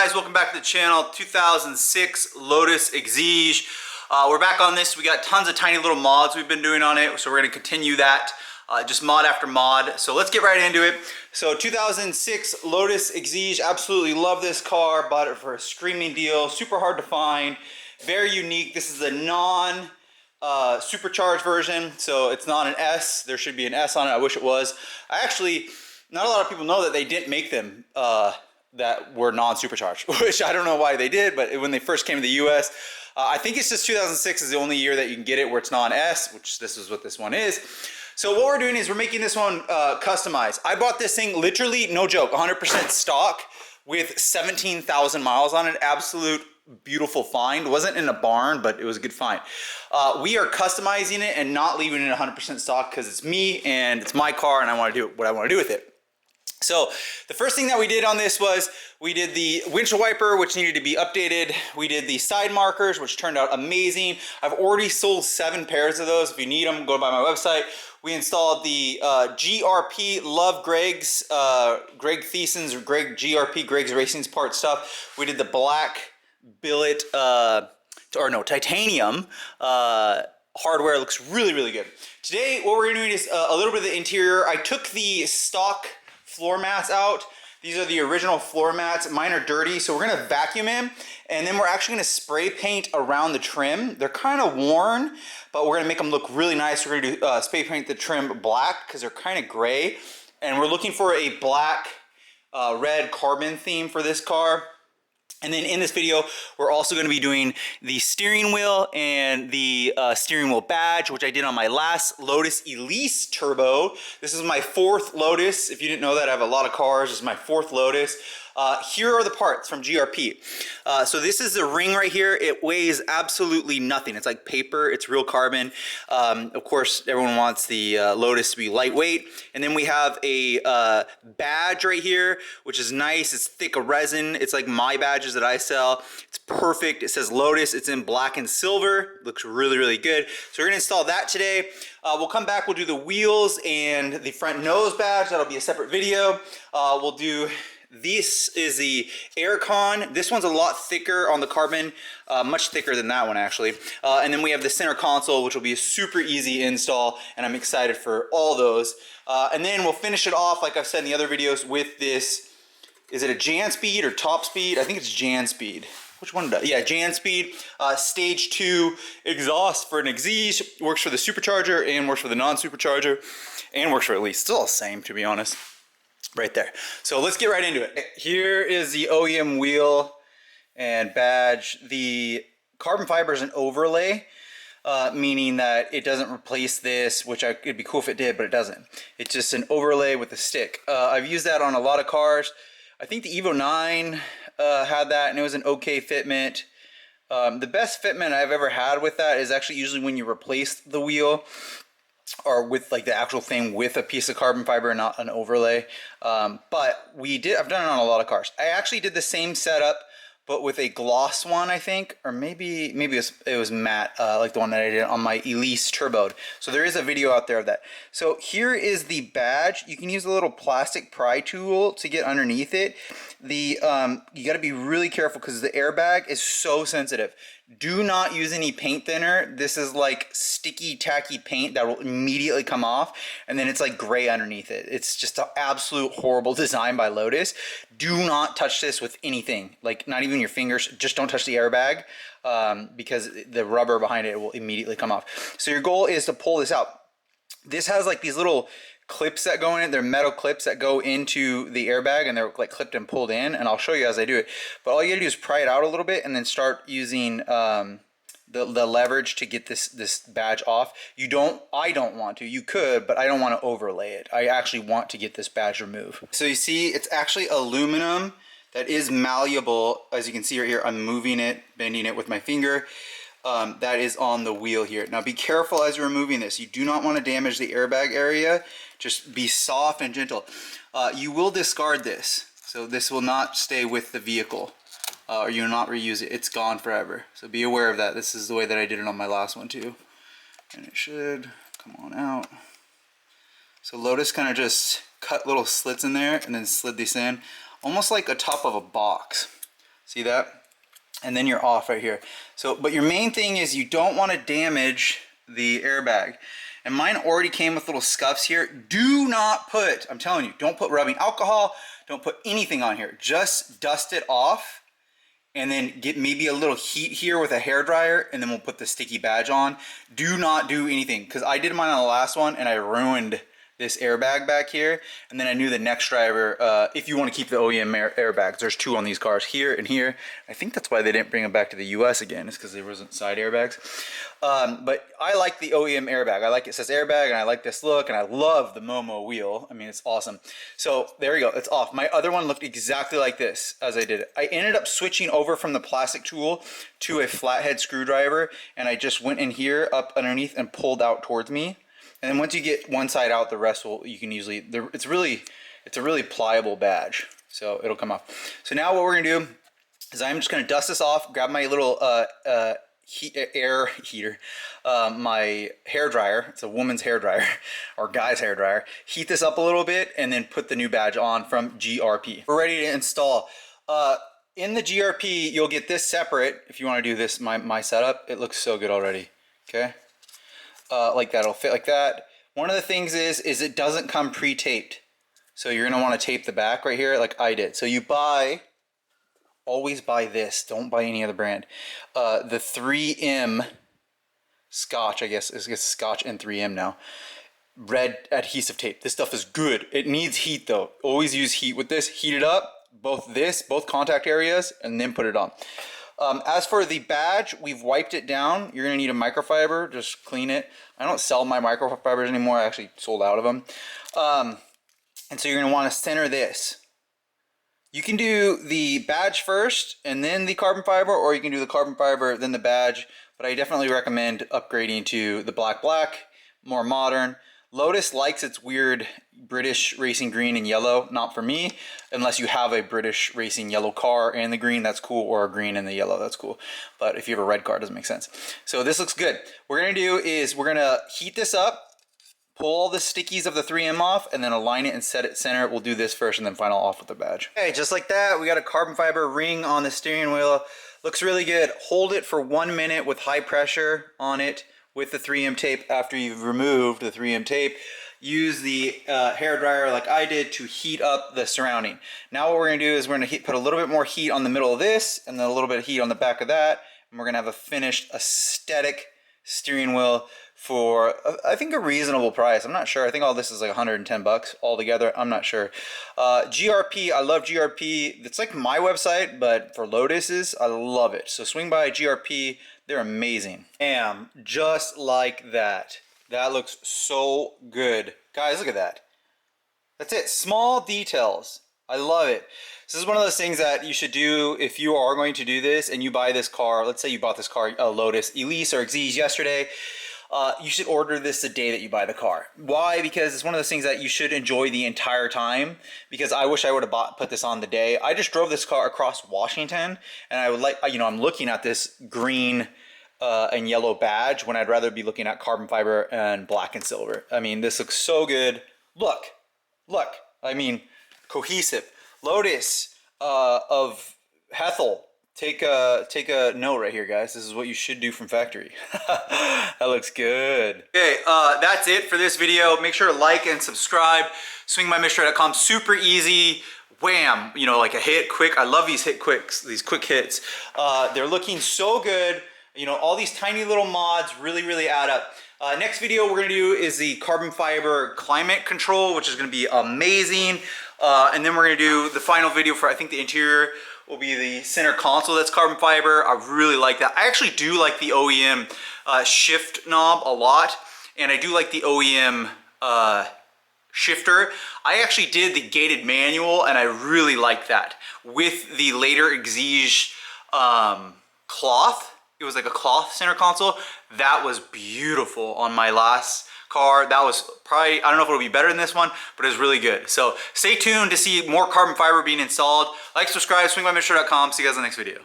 guys, welcome back to the channel. 2006 Lotus Exige. We're back on this. We got tons of tiny little mods we've been doing on it, so we're going to continue that, just mod after mod. So let's get right into it. So 2006 Lotus Exige, absolutely love this car. Bought it for a screaming deal, super hard to find, very unique. This is a non supercharged version, so it's not an S. There should be an S on it. I wish it was. Not a lot of people know that they didn't make them that were non-supercharged, which I don't know why they did, but when they first came to the US, I think it's just 2006 is the only year that you can get it where it's non-S, which this is what this one is. So what we're doing is we're making this one customized. I bought this thing literally, no joke, 100% stock with 17,000 miles on it. Absolute beautiful find. It wasn't in a barn, but it was a good find. We are customizing it and not leaving it 100% stock because it's me and it's my car and I want to do what I want to do with it. So the first thing that we did on this was we did the windshield wiper, which needed to be updated. We did the side markers, which turned out amazing. I've already sold 7 pairs of those. If you need them, go by my website. We installed the GRP, love Greg's, Greg Thiessen's, or Greg GRP, Greg's Racing's part stuff. We did the black billet, titanium hardware. It looks really, really good. Today, what we're doing is a little bit of the interior. I took the stock floor mats out. These are the original floor mats. Mine are dirty, so we're gonna vacuum them, and then we're actually gonna spray paint around the trim. They're kind of worn, but we're gonna make them look really nice. We're gonna do spray paint the trim black because they're kind of gray, and we're looking for a black, red carbon theme for this car. And then in this video, we're also going to be doing the steering wheel and the steering wheel badge, which I did on my last Lotus ELISE Turbo. This is my 4th Lotus. If you didn't know that, I have a lot of cars. This is my 4th Lotus. Here are the parts from GRP. So this is the ring right here. It weighs absolutely nothing. It's like paper. It's real carbon. Of course, everyone wants the Lotus to be lightweight. And then we have a badge right here, which is nice. It's thick resin. It's like my badges that I sell. It's perfect. It says Lotus. It's in black and silver. Looks really, really good. So we're going to install that today. We'll come back. We'll do the wheels and the front nose badge. That'll be a separate video. We'll do... This is the aircon. This one's a lot thicker on the carbon, much thicker than that one actually. And then we have the center console, which will be a super easy install, and I'm excited for all those. And then we'll finish it off, like I've said in the other videos, with this. Is it a Jan Speed or Top Speed? I think it's Jan Speed. Which one does? Yeah, Jan Speed. Stage 2 exhaust for an Exige. Works for the supercharger and works for the non-supercharger, and works for ELISE. It's all the same, to be honest. Right there. So let's get right into it. Here is the OEM wheel and badge. The carbon fiber is an overlay, meaning that it doesn't replace this, which it'd be cool if it did, but it doesn't. It's just an overlay with a stick. I've used that on a lot of cars. I think the Evo 9 had that, and it was an okay fitment. The best fitment I've ever had with that is actually usually when you replace the wheel, or with like the actual thing with a piece of carbon fiber and not an overlay. But I've done it on a lot of cars. I actually did the same setup, but with a gloss one, I think, or maybe it was matte, like the one that I did on my ELISE Turbo. So there is a video out there of that. So here is the badge. You can use a little plastic pry tool to get underneath it. You got to be really careful because the airbag is so sensitive. Do not use any paint thinner. This is like sticky, tacky paint that will immediately come off, and then it's like gray underneath it. It's just an absolute horrible design by Lotus. Do not touch this with anything, like not even your fingers. Just don't touch the airbag because the rubber behind it will immediately come off. So your goal is to pull this out. This has like these little clips that go in it. They're metal clips that go into the airbag, and they're like clipped and pulled in, and I'll show you as I do it. But all you gotta do is pry it out a little bit and then start using the leverage to get this badge off. I don't want to. You could, but I don't want to overlay it. I actually want to get this badge removed. So you see, it's actually aluminum that is malleable. As you can see right here, I'm moving it, bending it with my finger. That is on the wheel here. Now be careful as you're removing this. You do not want to damage the airbag area. Just be soft and gentle. You will discard this. So this will not stay with the vehicle, or you will not reuse it. It's gone forever. So be aware of that. This is the way that I did it on my last one too. And it should come on out. So Lotus kind of just cut little slits in there and then slid this in, almost like a top of a box. See that? And then you're off right here. So, but your main thing is you don't want to damage the airbag. And mine already came with little scuffs here. Do not put, I'm telling you, don't put rubbing alcohol, don't put anything on here. Just dust it off and then get maybe a little heat here with a hairdryer, and then we'll put the sticky badge on. Do not do anything, because I did mine on the last one and I ruined this airbag back here. And then I knew the next driver, if you want to keep the OEM airbags, there's 2 on these cars, here and here. I think that's why they didn't bring them back to the US again, is because there wasn't side airbags. But I like the OEM airbag. I like it says airbag, and I like this look, and I love the Momo wheel. I mean, it's awesome. So there we go, it's off. My other one looked exactly like this as I did it. I ended up switching over from the plastic tool to a flathead screwdriver, and I just went in here up underneath and pulled out towards me. And then once you get one side out, the rest will, you can usually, it's a really pliable badge, so it'll come off. So now what we're gonna do is I'm just gonna dust this off, grab my little air heater, my hair dryer. It's a woman's hair dryer or guy's hair dryer. Heat this up a little bit and then put the new badge on from GRP. We're ready to install. In the GRP, you'll get this separate if you want to do this. My setup, it looks so good already. Okay. Like that, it'll fit like that. One of the things is it doesn't come pre-taped, so you're gonna want to tape the back right here like I did. So you always buy this, don't buy any other brand. The 3M Scotch, I guess it's Scotch and 3M now, red adhesive tape. This stuff is good. It needs heat though. Always use heat with this. Heat it up, both contact areas, and then put it on. As for the badge, we've wiped it down. You're gonna need a microfiber, just clean it. I don't sell my microfibers anymore. I actually sold out of them. And so you're gonna wanna center this. You can do the badge first and then the carbon fiber, or you can do the carbon fiber, then the badge, but I definitely recommend upgrading to the black, more modern. Lotus likes its weird British racing green and yellow. Not for me, unless you have a British racing yellow car and the green, that's cool, or a green and the yellow, that's cool. But if you have a red car, it doesn't make sense. So this looks good. What we're gonna do is we're gonna heat this up, pull all the stickies of the 3M off, and then align it and set it center. We'll do this first and then final off with the badge. Okay, just like that, we got a carbon fiber ring on the steering wheel. Looks really good. Hold it for 1 minute with high pressure on it with the 3M tape. After you've removed the 3M tape, use the hair dryer like I did to heat up the surrounding. Now what we're gonna do is we're gonna put a little bit more heat on the middle of this, and then a little bit of heat on the back of that, and we're gonna have a finished aesthetic steering wheel for I think a reasonable price. I'm not sure. I think all this is like 110 bucks altogether. I'm not sure. GRP, I love GRP. It's like my website, but for Lotus's, I love it. So swing by GRP. They're amazing. Bam, just like that. That looks so good. Guys, look at that. That's it. Small details. I love it. This is one of those things that you should do if you are going to do this and you buy this car. Let's say you bought this car, Lotus ELISE or Exige yesterday. You should order this the day that you buy the car. Why? Because it's one of those things that you should enjoy the entire time. Because I wish I would have put this on the day. I just drove this car across Washington, and I would like, you know, I'm looking at this green and yellow badge when I'd rather be looking at carbon fiber and black and silver. I mean, this looks so good. Look. I mean, cohesive. Lotus of Hethel. Take a note right here, guys. This is what you should do from factory. That looks good. Okay, that's it for this video. Make sure to like and subscribe. Swingbymitch.com. Super easy. Wham! You know, like a hit quick. I love these hit quicks. These quick hits. They're looking so good. You know, all these tiny little mods really add up. Next video we're gonna do is the carbon fiber climate control, which is gonna be amazing. And then we're gonna do the final video for, I think, the interior will be the center console that's carbon fiber. I really like that. I actually do like the OEM shift knob a lot, and I do like the OEM shifter. I actually did the gated manual, and I really like that. With the later Exige cloth, it was like a cloth center console. That was beautiful on my last car. That was probably, I don't know if it'll be better than this one, but it was really good. So stay tuned to see more carbon fiber being installed. Like, subscribe, swingbymitch.com. See you guys in the next video.